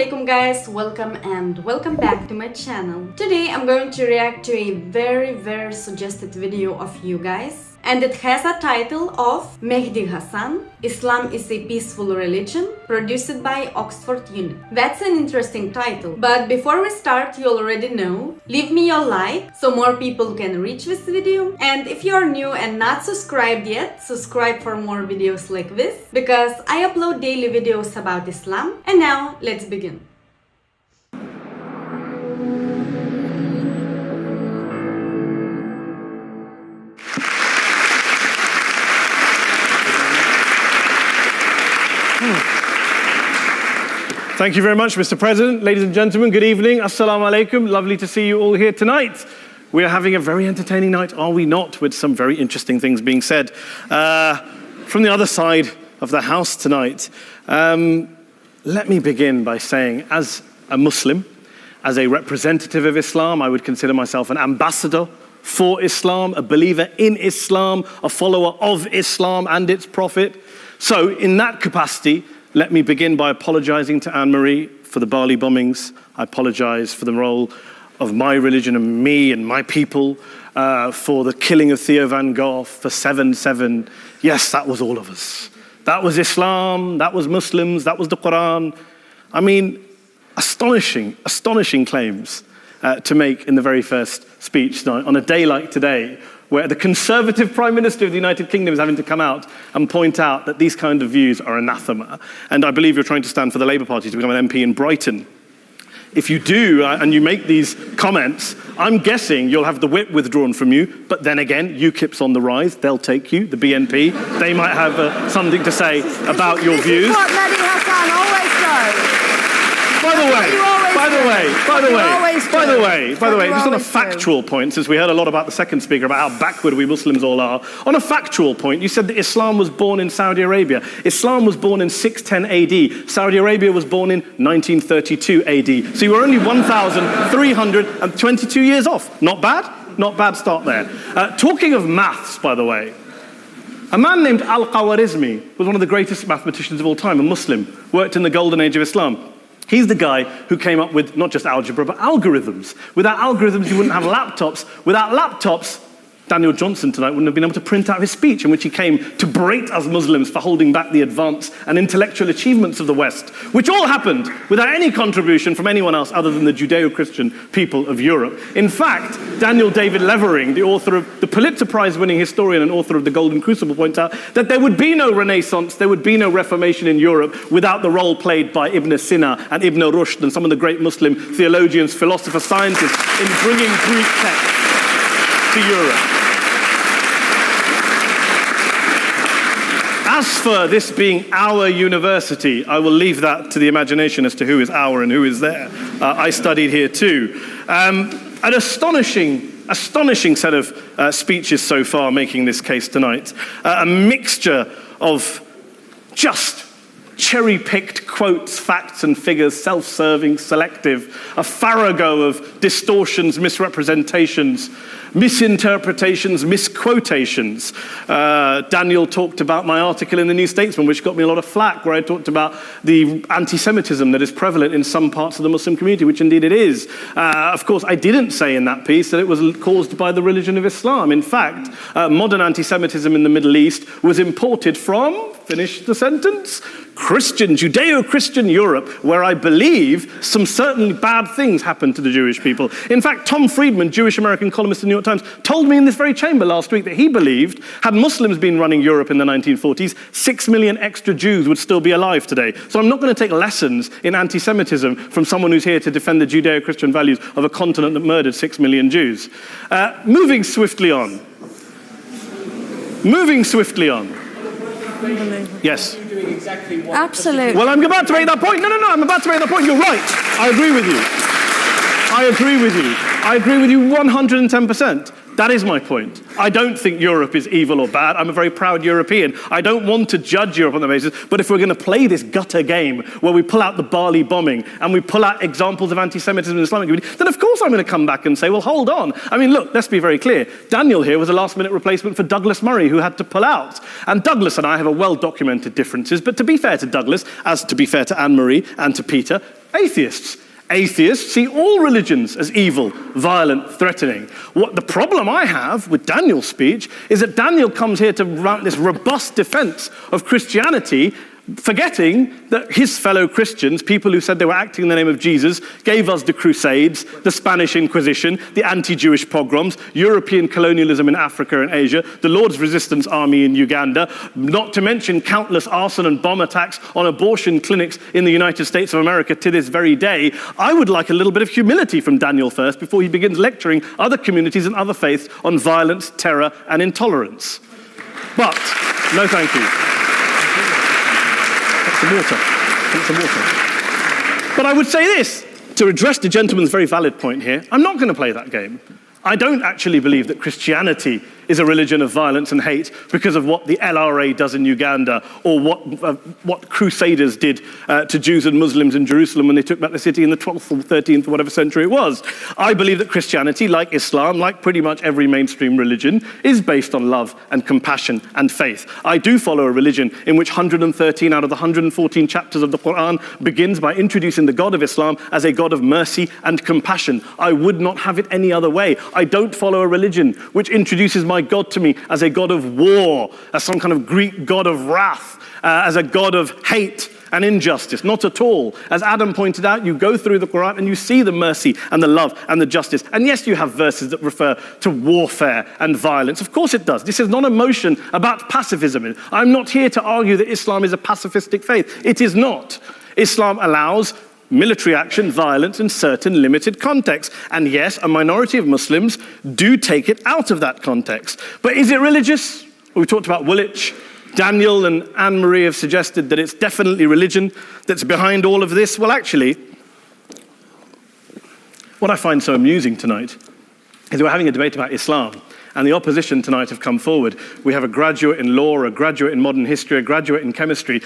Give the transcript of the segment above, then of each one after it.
Alaikum guys, welcome back to my channel. Today I'm going to react to a very suggested video of you guys, and it has a title of Mehdi Hasan, Islam is a Peaceful Religion, produced by Oxford Unit. That's an interesting title, but before we start, you already know, leave me your like so more people can reach this video, and if you are new and not subscribed yet, subscribe for more videos like this, because I upload daily videos about Islam. And now let's begin. Thank you very much, Mr. President. Ladies and gentlemen, good evening. As-salamu Alaykum. Lovely to see you all here tonight. We are having a very entertaining night, are we not, with some very interesting things being said from the other side of the house tonight. Let me begin by saying, as a Muslim, as a representative of Islam, I would consider myself an ambassador for Islam, a believer in Islam, a follower of Islam and its prophet. So in that capacity, let me begin by apologizing to Anne-Marie for the Bali bombings. I apologize for the role of my religion and me and my people, for the killing of Theo van Gogh, for 7/7. Yes, that was all of us. That was Islam, that was Muslims, that was the Quran. I mean, astonishing claims to make in the very first speech tonight on a day like today, where the Conservative Prime Minister of the United Kingdom is having to come out and point out that these kind of views are anathema. And I believe you're trying to stand for the Labour Party to become an MP in Brighton. If you do, and you make these comments, I'm guessing you'll have the whip withdrawn from you, but then again, UKIP's on the rise, they'll take you, the BNP, they might have something to say about your views. This is what Mehdi Hasan always does. By the way, just on a factual point, since we heard a lot about the second speaker, about how backward we Muslims all are, on a factual point, you said that Islam was born in Saudi Arabia. Islam was born in 610 AD. Saudi Arabia was born in 1932 AD. So you were only 1,322 years off. Not bad? Not bad start there. Talking of maths, by the way, a man named Al-Khwarizmi was one of the greatest mathematicians of all time, a Muslim, worked in the golden age of Islam. He's the guy who came up with not just algebra, but algorithms. Without algorithms, you wouldn't have laptops. Without laptops, Daniel Johnson tonight wouldn't have been able to print out his speech in which he came to berate us Muslims for holding back the advance and intellectual achievements of the West, which all happened without any contribution from anyone else other than the Judeo-Christian people of Europe. In fact, Daniel David Levering, the author of the Pulitzer Prize-winning historian and author of The Golden Crucible, points out that there would be no Renaissance, there would be no Reformation in Europe without the role played by Ibn Sina and Ibn Rushd and some of the great Muslim theologians, philosophers, scientists in bringing Greek texts to Europe. As for this being our university, I will leave that to the imagination as to who is our and who is there. I studied here too. An astonishing set of speeches so far making this case tonight. A mixture of just cherry-picked quotes, facts and figures, self-serving, selective, a farrago of distortions, misrepresentations, misinterpretations, misquotations. Daniel talked about my article in the New Statesman, which got me a lot of flack, where I talked about the anti-Semitism that is prevalent in some parts of the Muslim community, which indeed it is. Of course, I didn't say in that piece that it was caused by the religion of Islam. In fact, modern anti-Semitism in the Middle East was imported from, finish the sentence, Judeo-Christian Europe, where I believe some certainly bad things happened to the Jewish people. In fact, Tom Friedman, Jewish-American columnist in the New York Times, told me in this very chamber last week that he believed, had Muslims been running Europe in the 1940s, 6 million extra Jews would still be alive today. So I'm not going to take lessons in anti-Semitism from someone who's here to defend the Judeo-Christian values of a continent that murdered 6 million Jews. Moving swiftly on. Yes. Absolutely. Well, I'm about to make that point. No, I'm about to make that point. You're right. I agree with you. I agree with you 110%. That is my point. I don't think Europe is evil or bad. I'm a very proud European. I don't want to judge Europe on that basis, but if we're going to play this gutter game where we pull out the Bali bombing and we pull out examples of anti-Semitism in the Islamic community, then of course I'm going to come back and say, well, hold on. I mean, look, let's be very clear. Daniel here was a last-minute replacement for Douglas Murray, who had to pull out. And Douglas and I have a well-documented differences, but to be fair to Douglas, as to be fair to Anne-Marie and to Peter, atheists. Atheists see all religions as evil, violent, threatening. What the problem I have with Daniel's speech is that Daniel comes here to run this robust defense of Christianity, forgetting that his fellow Christians, people who said they were acting in the name of Jesus, gave us the Crusades, the Spanish Inquisition, the anti-Jewish pogroms, European colonialism in Africa and Asia, the Lord's Resistance Army in Uganda, not to mention countless arson and bomb attacks on abortion clinics in the United States of America to this very day. I would like a little bit of humility from Daniel first before he begins lecturing other communities and other faiths on violence, terror, and intolerance. But, no thank you. Some water. But I would say this, to address the gentleman's very valid point here, I'm not going to play that game. I don't actually believe that Christianity is a religion of violence and hate because of what the LRA does in Uganda or what Crusaders did to Jews and Muslims in Jerusalem when they took back the city in the 12th or 13th or whatever century it was. I believe that Christianity, like Islam, like pretty much every mainstream religion, is based on love and compassion and faith. I do follow a religion in which 113 out of the 114 chapters of the Quran begins by introducing the God of Islam as a God of mercy and compassion. I would not have it any other way. I don't follow a religion which introduces my God to me as a God of war, as some kind of Greek God of wrath, as a God of hate and injustice. Not at all. As Adam pointed out, you go through the Quran and you see the mercy and the love and the justice. And yes, you have verses that refer to warfare and violence. Of course it does. This is not a motion about pacifism. I'm not here to argue that Islam is a pacifistic faith. It is not. Islam allows military action, violence in certain limited contexts. And yes, a minority of Muslims do take it out of that context. But is it religious? We talked about Woolwich. Daniel and Anne-Marie have suggested that it's definitely religion that's behind all of this. Well, actually, what I find so amusing tonight is we're having a debate about Islam. And the opposition tonight have come forward. We have a graduate in law, a graduate in modern history, a graduate in chemistry.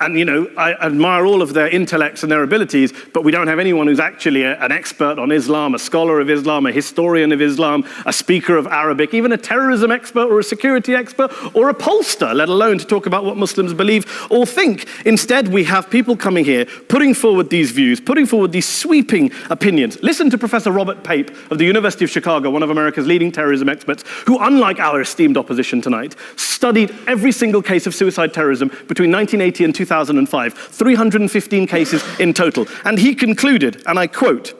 And, you know, I admire all of their intellects and their abilities, but we don't have anyone who's actually an expert on Islam, a scholar of Islam, a historian of Islam, a speaker of Arabic, even a terrorism expert or a security expert or a pollster, let alone to talk about what Muslims believe or think. Instead, we have people coming here, putting forward these views, putting forward these sweeping opinions. Listen to Professor Robert Pape of the University of Chicago, one of America's leading terrorism experts, who, unlike our esteemed opposition tonight, studied every single case of suicide terrorism between 1980 and 2005, 315 cases in total. And he concluded, and I quote,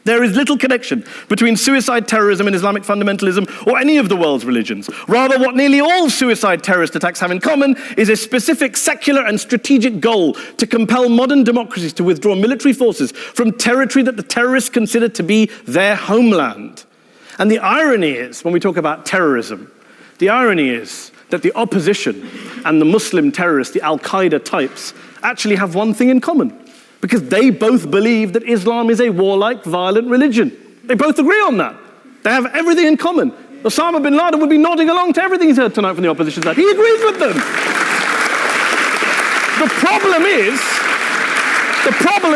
"There is little connection between suicide terrorism and Islamic fundamentalism or any of the world's religions. Rather, what nearly all suicide terrorist attacks have in common is a specific secular and strategic goal to compel modern democracies to withdraw military forces from territory that the terrorists consider to be their homeland." And the irony is, when we talk about terrorism, the irony is that the opposition and the Muslim terrorists, the Al-Qaeda types, actually have one thing in common, because they both believe that Islam is a warlike, violent religion. They both agree on that. They have everything in common. Osama bin Laden would be nodding along to everything he's heard tonight from the opposition side. He agrees with them. The problem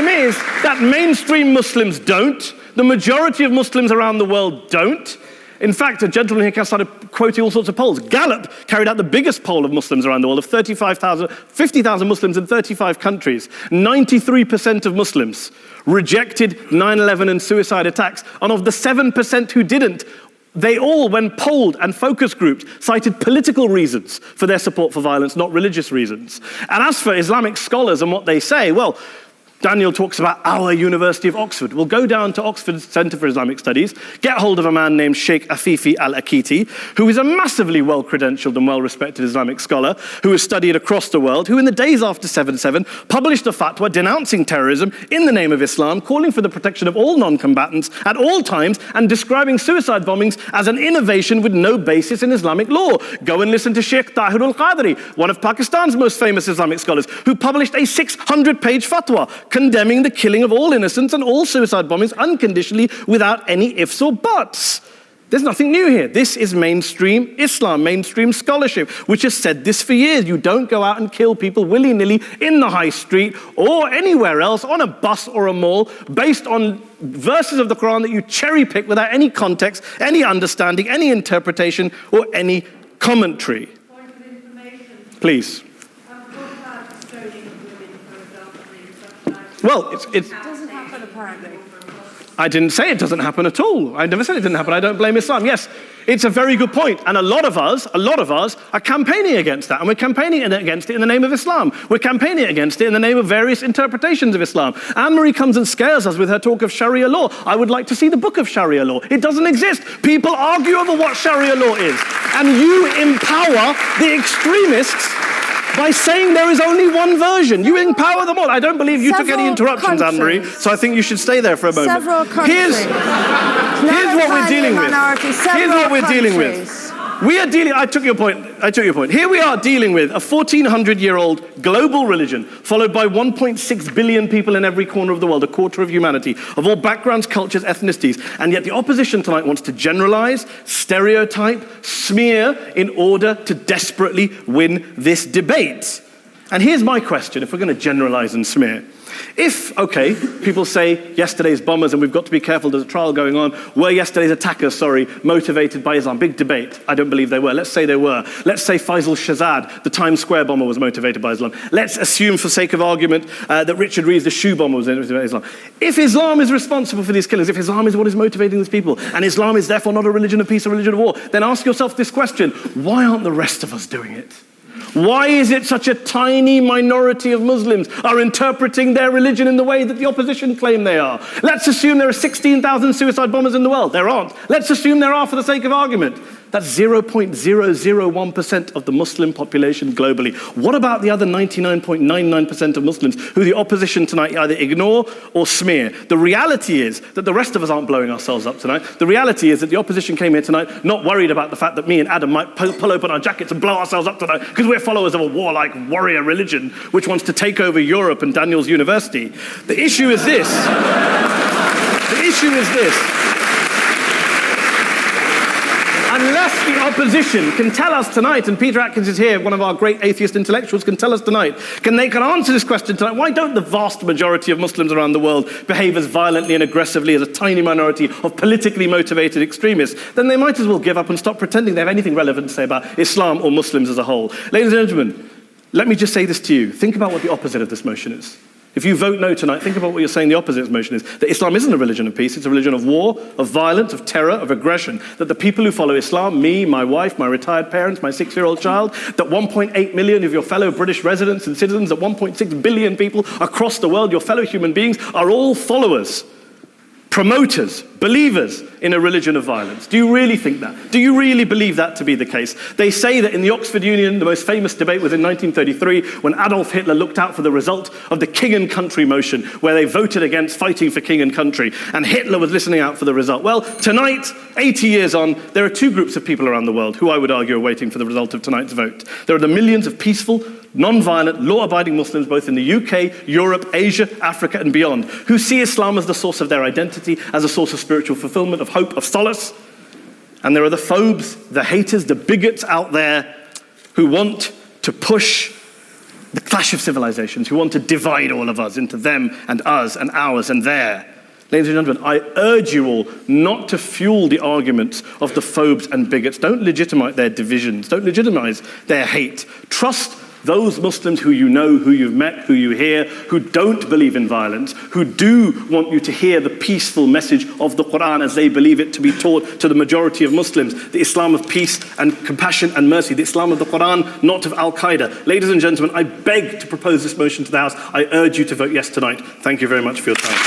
is that mainstream Muslims don't. The majority of Muslims around the world don't. In fact, a gentleman here started quoting all sorts of polls. Gallup carried out the biggest poll of Muslims around the world of 50,000 Muslims in 35 countries. 93% of Muslims rejected 9/11 and suicide attacks. And of the 7% who didn't, they all, when polled and focus grouped, cited political reasons for their support for violence, not religious reasons. And as for Islamic scholars and what they say, well, Daniel talks about our University of Oxford. We'll go down to Oxford Centre for Islamic Studies, get hold of a man named Sheikh Afifi al-Akiti, who is a massively well-credentialed and well-respected Islamic scholar who has studied across the world, who in the days after 7/7 published a fatwa denouncing terrorism in the name of Islam, calling for the protection of all non-combatants at all times, and describing suicide bombings as an innovation with no basis in Islamic law. Go and listen to Sheikh Tahir al-Qadri, one of Pakistan's most famous Islamic scholars, who published a 600-page fatwa condemning the killing of all innocents and all suicide bombings unconditionally without any ifs or buts. There's nothing new here. This is mainstream Islam, mainstream scholarship, which has said this for years. You don't go out and kill people willy-nilly in the high street or anywhere else, on a bus or a mall, based on verses of the Quran that you cherry-pick without any context, any understanding, any interpretation, or any commentary. Point of information. Please. What about stoning of women, for example, in such Well, it's It doesn't happen, apparently. I didn't say it doesn't happen at all. I never said it didn't happen. I don't blame Islam. Yes, it's a very good point. And a lot of us are campaigning against that. And we're campaigning against it in the name of Islam. We're campaigning against it in the name of various interpretations of Islam. Anne-Marie comes and scares us with her talk of Sharia law. I would like to see the book of Sharia law. It doesn't exist. People argue over what Sharia law is. And you empower the extremists by saying there is only one version. You empower them all. I don't believe you took any interruptions, Anne-Marie, so I think you should stay there for a moment. Several countries. Here's what we're dealing with. Here's what we're dealing with. I took your point. Here we are dealing with a 1,400-year-old global religion followed by 1.6 billion people in every corner of the world, a quarter of humanity, of all backgrounds, cultures, ethnicities. And yet the opposition tonight wants to generalize, stereotype, smear in order to desperately win this debate. And here's my question, if we're going to generalize and smear. If, okay, people say yesterday's bombers, and we've got to be careful, there's a trial going on, were yesterday's attackers, motivated by Islam? Big debate. I don't believe they were. Let's say they were. Let's say Faisal Shahzad, the Times Square bomber, was motivated by Islam. Let's assume, for sake of argument, that Richard Reeves, the shoe bomber, was motivated by Islam. If Islam is responsible for these killings, if Islam is what is motivating these people, and Islam is therefore not a religion of peace, a religion of war, then ask yourself this question: why aren't the rest of us doing it? Why is it such a tiny minority of Muslims are interpreting their religion in the way that the opposition claim they are? Let's assume there are 16,000 suicide bombers in the world. There aren't. Let's assume there are for the sake of argument. That's 0.001% of the Muslim population globally. What about the other 99.99% of Muslims who the opposition tonight either ignore or smear? The reality is that the rest of us aren't blowing ourselves up tonight. The reality is that the opposition came here tonight not worried about the fact that me and Adam might pull open our jackets and blow ourselves up tonight because we're followers of a warlike warrior religion which wants to take over Europe and Daniel's university. The issue is this. Unless the opposition can tell us tonight, and Peter Atkins is here, one of our great atheist intellectuals, can tell us tonight, they can answer this question tonight: why don't the vast majority of Muslims around the world behave as violently and aggressively as a tiny minority of politically motivated extremists? Then they might as well give up and stop pretending they have anything relevant to say about Islam or Muslims as a whole. Ladies and gentlemen, let me just say this to you. Think about what the opposite of this motion is. If you vote no tonight, think about what you're saying the opposite of this motion is. That Islam isn't a religion of peace, it's a religion of war, of violence, of terror, of aggression. That the people who follow Islam, me, my wife, my retired parents, my 6-year-old child, that 1.8 million of your fellow British residents and citizens, that 1.6 billion people across the world, your fellow human beings, are all followers, promoters, believers in a religion of violence. Do you really think that? Do you really believe that to be the case? They say that in the Oxford Union, the most famous debate was in 1933 when Adolf Hitler looked out for the result of the King and Country motion, where they voted against fighting for King and Country, and Hitler was listening out for the result. Well, tonight, 80 years on, there are two groups of people around the world who I would argue are waiting for the result of tonight's vote. There are the millions of peaceful, non-violent, law-abiding Muslims, both in the UK, Europe, Asia, Africa, and beyond, who see Islam as the source of their identity, as a source of spiritual fulfillment, of hope, of solace. And there are the phobes, the haters, the bigots out there who want to push the clash of civilizations, who want to divide all of us into them and us and ours and their. Ladies and gentlemen, I urge you all not to fuel the arguments of the phobes and bigots. Don't legitimize their divisions. Don't legitimize their hate. Trust those Muslims who you know, who you've met, who you hear, who don't believe in violence, who do want you to hear the peaceful message of the Quran as they believe it to be taught to the majority of Muslims, the Islam of peace and compassion and mercy, the Islam of the Quran, not of Al-Qaeda. Ladies and gentlemen, I beg to propose this motion to the House. I urge you to vote yes tonight. Thank you very much for your time.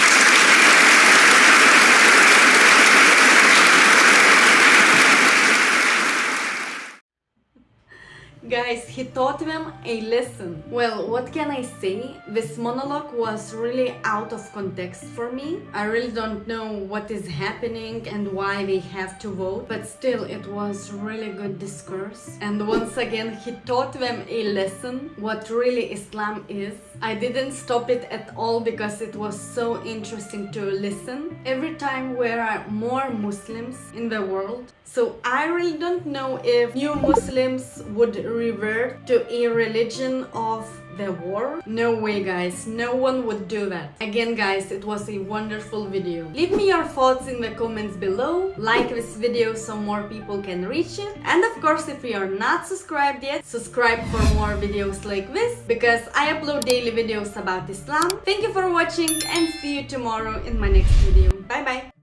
Guys, he taught them a lesson. Well, what can I say? This monologue was really out of context for me. I really don't know what is happening and why they have to vote, but still it was really good discourse. And once again, he taught them a lesson, what really Islam is. I didn't stop it at all because it was so interesting to listen. Every time there are more Muslims in the world, so I really don't know if new Muslims would revert to a religion of the war? No way, guys, no one would do that. Again, guys, it was a wonderful video. Leave me your thoughts in the comments below, like this video so more people can reach it, and of course, if you are not subscribed yet, subscribe for more videos like this, because I upload daily videos about Islam. Thank you for watching and see you tomorrow in my next video. Bye bye.